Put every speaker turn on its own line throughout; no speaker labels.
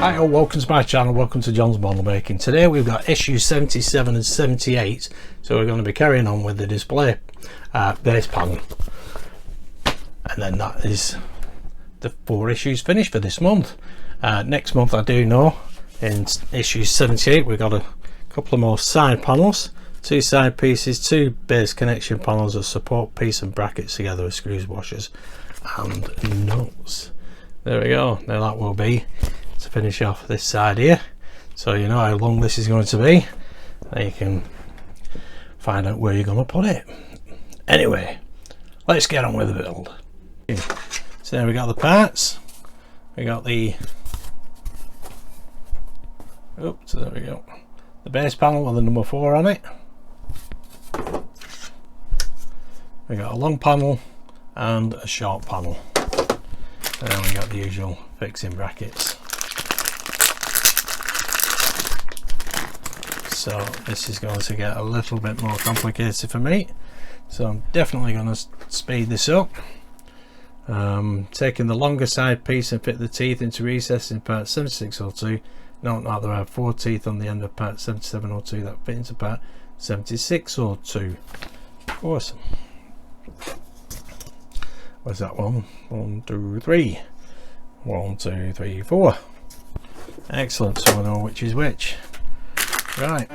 Hi all, welcome to my channel, welcome to John's Model Making. Today we've got issues 77 and 78, so we're going to be carrying on with the display base panel. And then that is the 4 issues finished for this month. Next month I do know, in issue 78 we've got a couple of more side panels, 2 side pieces, 2 base connection panels, a support piece and brackets together with screws, washers and nuts. There we go, now that will be to finish off this side here, so you know how long this is going to be, and you can find out where you're going to put it. Anyway, let's get on with the build. So there we got the parts, we got the so there we go, the base panel with the number 4 on it, we got a long panel and a short panel, and then we got the usual fixing brackets. So this is going to get a little bit more complicated for me, so I'm definitely going to speed this up. Taking the longer side piece and fit the teeth into recess in part 7602. Note that there are 4 teeth on the end of part 7702 that fit into part 7602. Awesome. Where's that one? 1, 2, 3. 1, 2, 3, 4. Excellent, so I know which is which. Right.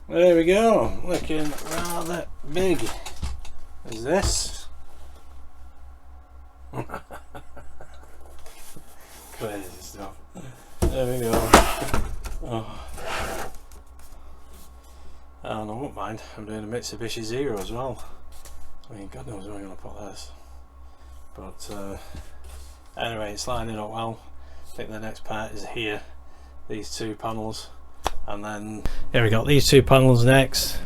There we go, looking rather big. Is this? Crazy stuff. There we go. Oh. And I won't mind, I'm doing a Mitsubishi Zero as well. I mean, God knows where I'm going to put this. But anyway, it's lining up well. I think the next part is here, these 2 panels. And then here we got these 2 panels next,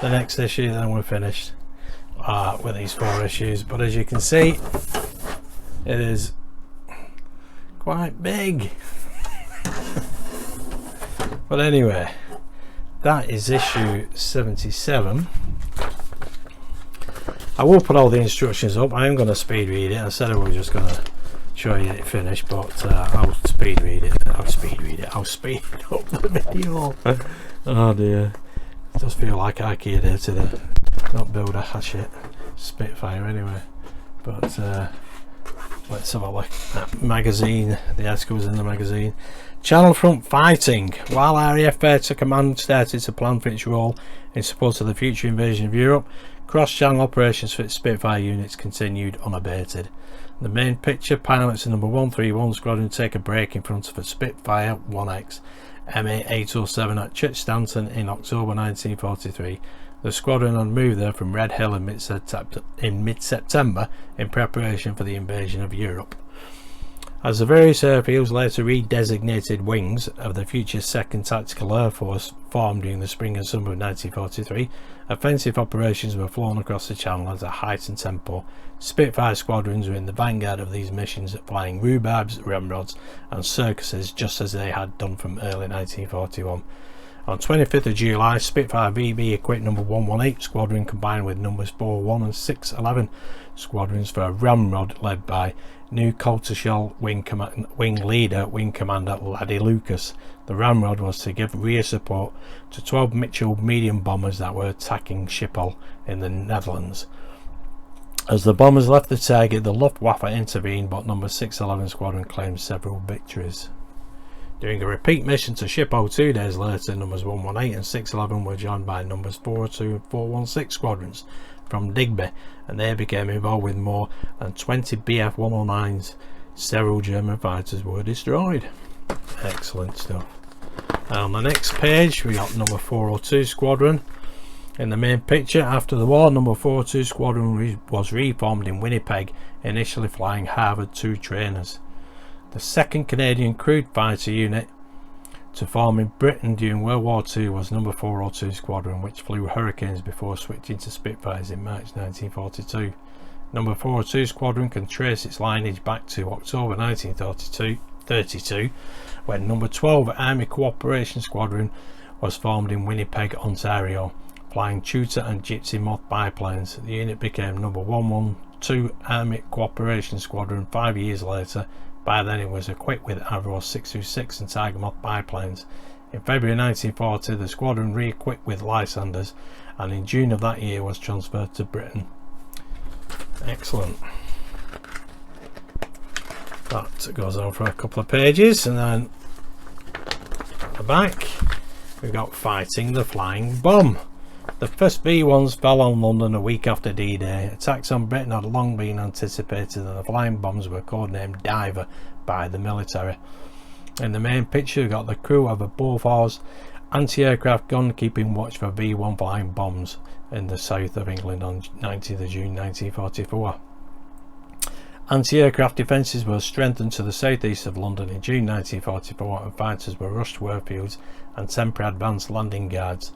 the next issue, then we're finished with these 4 issues. But as you can see, it is quite big. But anyway, that is issue 77. I will put all the instructions up. I am going to speed read it. I said I was just going to show you it finished, but I'll speed read it. I'll speed up the video. Oh dear, it does feel like IKEA did to not build a Hachette Spitfire anyway. But let's have a look at magazine. The article was in the magazine. Channel front fighting. While RAF Air to Command started to plan for its role in support of the future invasion of Europe, Cross-channel operations for its Spitfire units continued unabated. The main picture, pilots in number 131 squadron take a break in front of a Spitfire 1X MA807 at Church Stanton in October 1943. The squadron had moved there from Red Hill in mid-September in preparation for the invasion of Europe. As the various airfields later redesignated wings of the future 2nd Tactical Air Force formed during the spring and summer of 1943, offensive operations were flown across the channel at a heightened tempo. Spitfire squadrons were in the vanguard of these missions, flying rhubarbs, ramrods and circuses just as they had done from early 1941. On 25th of July, Spitfire VB equipped number 118 squadron combined with numbers 41 and 611 squadrons for a ramrod led by new Coltishall wing leader, Wing Commander Laddie Lucas. The ramrod was to give rear support to 12 Mitchell medium bombers that were attacking Schiphol in the Netherlands. As the bombers left the target, the Luftwaffe intervened, but number 611 squadron claimed several victories. During a repeat mission to Schiphol 2 days later, numbers 118 and 611 were joined by numbers 402 and 416 squadrons from Digby, and they became involved with more than 20 Bf 109s. Several German fighters were destroyed. Excellent stuff. And on the next page we got number 402 squadron. In the main picture, after the war, number 402 squadron was reformed in Winnipeg, initially flying Harvard 2 trainers. The 2nd Canadian Crude Fighter Unit to form in Britain during World War II was number 402 squadron, which flew Hurricanes before switching to Spitfires in March 1942. Number 402 squadron can trace its lineage back to October 1932, when number 12 Army Cooperation Squadron was formed in Winnipeg, Ontario, flying Tutor and Gypsy Moth biplanes. The unit became number 112 Army Cooperation Squadron 5 years later. By then it was equipped with Avro 626 and Tiger Moth biplanes. In February 1940 the squadron re-equipped with Lysanders, and in June of that year was transferred to Britain. Excellent. That goes on for a couple of pages, and then at the back we've got Fighting the Flying Bomb. The first B-1s fell on London a week after D-Day. Attacks on Britain had long been anticipated, and the flying bombs were codenamed Diver by the military. In the main picture we've got the crew of a Bofors anti-aircraft gun keeping watch for B-1 flying bombs in the south of England on 19th of June 1944. Anti-aircraft defences were strengthened to the southeast of London in June 1944, and fighters were rushed to airfields and temporary advanced landing grounds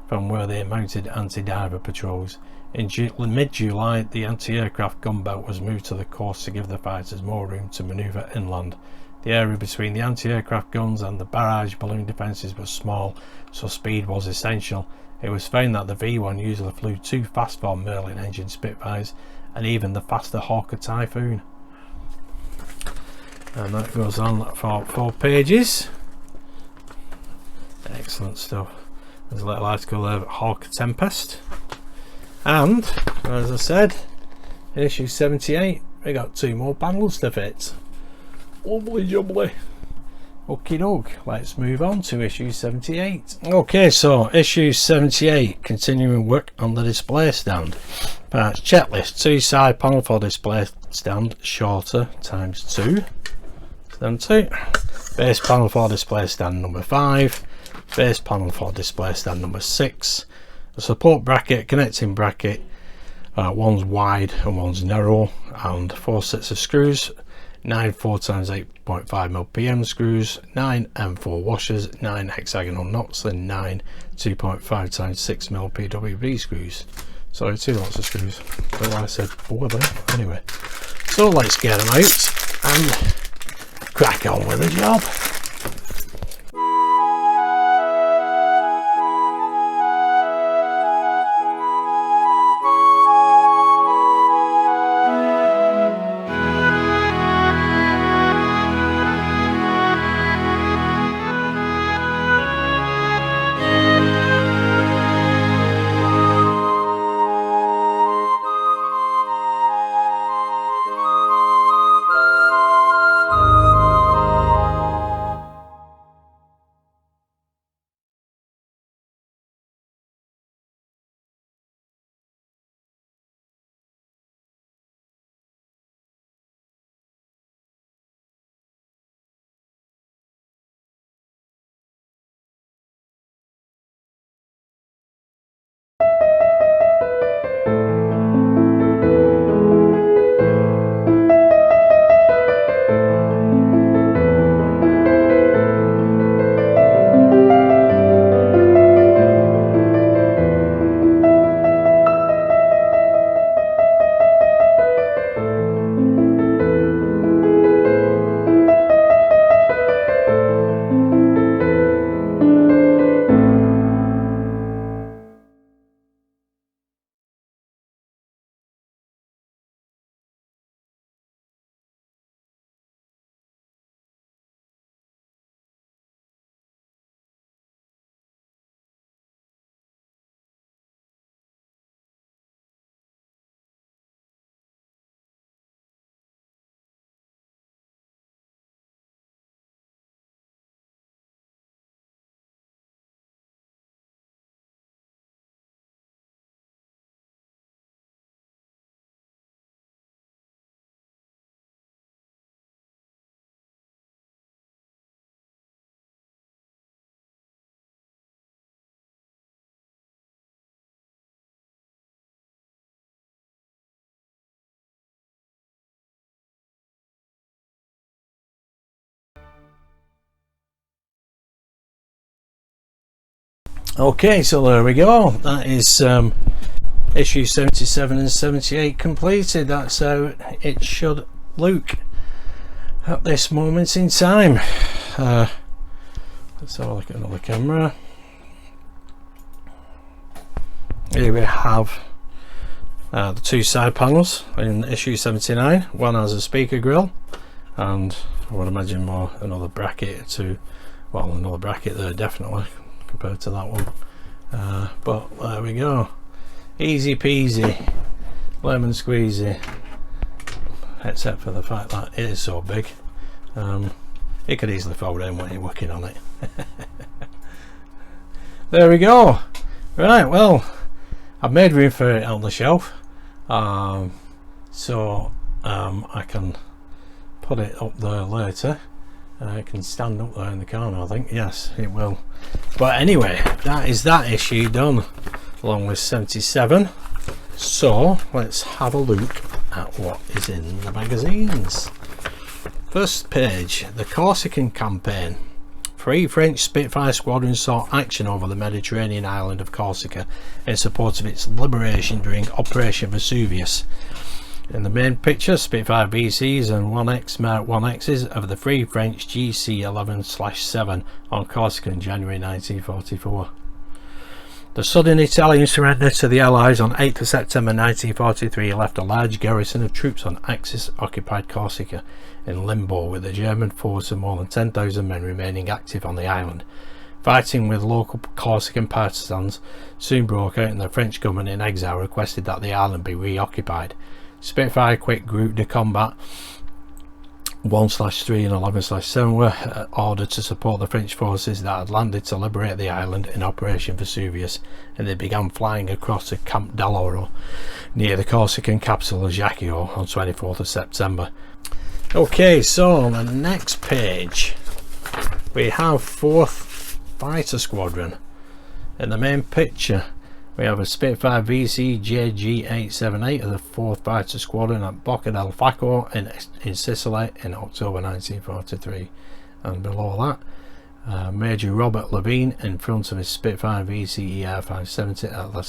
from where they mounted anti-diver patrols. In mid-July, the anti-aircraft gun belt was moved to the coast to give the fighters more room to manoeuvre inland. The area between the anti-aircraft guns and the barrage balloon defences was small, so speed was essential. It was found that the V1 usually flew too fast for Merlin engine Spitfires, and even the faster Hawker Typhoon. And that goes on for 4 pages. Excellent stuff. There's a little article there about Hawker Tempest, and as I said, in issue 78 we got 2 more panels to fit. Lovely jubbly. Okie doke, let's move on to issue 78. Okay, so issue 78, continuing work on the display stand. Parts checklist: 2 side panel for display stand, shorter, ×2. Then 2. Base panel for display stand number 5. Base panel for display stand number 6. A support bracket, connecting bracket, one's wide and one's narrow, and 4 sets of screws, 9 4x8.5mm PM screws, 9 M4 washers, 9 hexagonal nuts, and 9 2.5x6mm PWB screws. Sorry, 2 lots of screws. But like I said, 4 there. Anyway, so let's get them out and crack on with the job. Okay, so there we go. That is issue 77 and 78 completed. That's how it should look at this moment in time. Let's have a look at another camera. Here we have the two side panels in issue 79. One has a speaker grill, and I would imagine more another bracket to, well, another bracket there definitely compared to that one. But there we go, easy peasy lemon squeezy, except for the fact that it is so big. It could easily fold in when you're working on it. There we go. Right, well, I've made room for it on the shelf, so I can put it up there later. It can stand up there in the corner, I think. Yes, it will. But anyway, that is that issue done, along with 77. So let's have a look at what is in the magazines. First page, the Corsican campaign. 3 French Spitfire squadrons saw action over the Mediterranean island of Corsica in support of its liberation during Operation Vesuvius. In the main picture, Spitfire VCs and 1X Mark 1Xs of the 3 French GC-11/7 on Corsica in January 1944. The sudden Italian surrender to the Allies on 8th of September 1943 left a large garrison of troops on Axis-occupied Corsica in limbo, with a German force of more than 10,000 men remaining active on the island. Fighting with local Corsican partisans soon broke out, and the French government in exile requested that the island be reoccupied. Spitfire Quick Group de Combat 1/3 and 11/7 were ordered to support the French forces that had landed to liberate the island in Operation Vesuvius, and they began flying across to Camp Dall'Oro near the Corsican capital of Ajaccio on 24th of September. Okay, so on the next page we have 4th Fighter Squadron. In the main picture we have a Spitfire VC JG-878 of the 4th Fighter Squadron at Bocca del Falco in Sicily in October 1943, and below that Major Robert Levine in front of his Spitfire VC ER-570 at La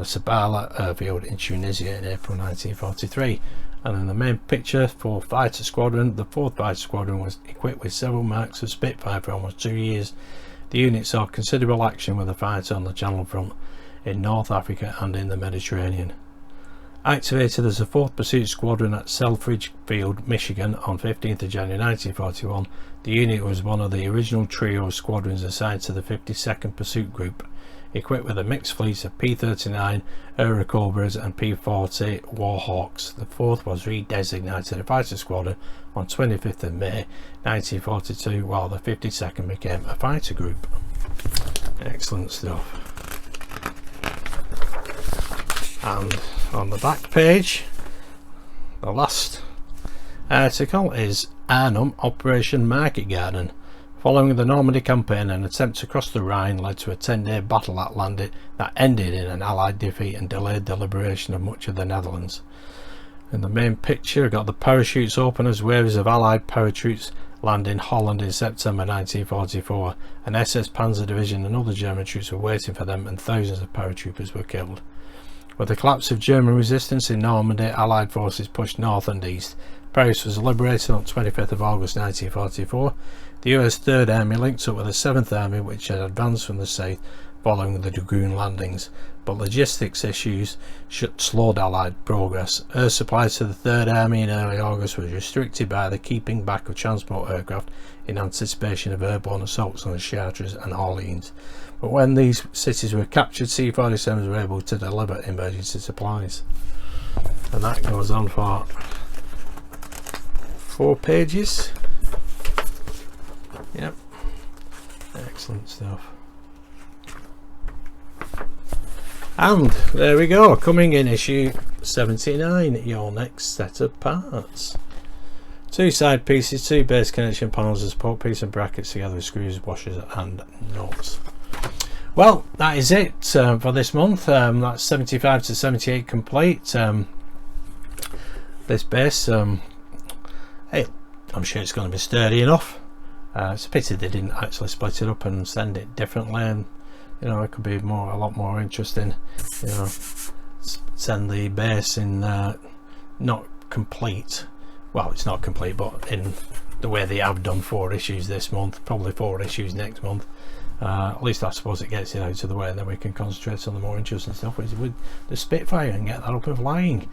Sabala airfield in Tunisia in April 1943. And in the main picture for Fighter Squadron, the 4th Fighter Squadron was equipped with several marks of Spitfire for almost 2 years. The unit saw considerable action with the fighter on the Channel front, in North Africa and in the Mediterranean. Activated as a 4th Pursuit Squadron at Selfridge Field, Michigan on 15th of January 1941, the unit was one of the original trio of squadrons assigned to the 52nd Pursuit Group, equipped with a mixed fleet of P-39 Airacobras and P-40 Warhawks. The 4th was redesignated a Fighter Squadron on 25th of May 1942, while the 52nd became a fighter group. Excellent stuff. And on the back page, the last article is Arnhem Operation Market Garden. Following the Normandy campaign, an attempt to cross the Rhine led to a 10-day battle at Landit that ended in an Allied defeat and delayed the liberation of much of the Netherlands. In the main picture, we've got the parachutes open as waves of Allied paratroops land in Holland in September 1944. An SS Panzer Division and other German troops were waiting for them, and thousands of paratroopers were killed. With the collapse of German resistance in Normandy, Allied forces pushed north and east. Paris was liberated on 25th of August 1944. The US 3rd Army linked up with the 7th Army, which had advanced from the south following the Dragoon landings, but logistics issues slowed Allied progress. Air supply to the 3rd Army in early August was restricted by the keeping back of transport aircraft in anticipation of airborne assaults on Chartres and Orleans. But when these cities were captured, C-47s were able to deliver emergency supplies. And that goes on for 4 pages. Yep, excellent stuff. And there we go, coming in issue 79, your next set of parts. 2 side pieces, 2 base connection panels, a support piece and brackets together with screws, washers and nuts. Well, that is it for this month. That's 75 to 78 complete. This base, hey, I'm sure it's going to be sturdy enough. It's a pity they didn't actually split it up and send it differently, and you know, it could be a lot more interesting. You know, send the base in not complete, well, it's not complete, but in the way they have done 4 issues this month, probably 4 issues next month. At least I suppose it gets it out of the way, and then we can concentrate on the more interesting stuff with the Spitfire and get that up and flying.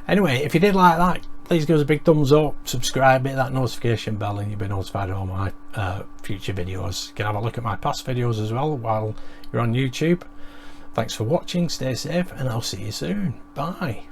Anyway, if you did like that, please give us a big thumbs up, subscribe, hit that notification bell, and you'll be notified of all my future videos. You can have a look at my past videos as well while you're on YouTube. Thanks for watching, stay safe, and I'll see you soon. Bye.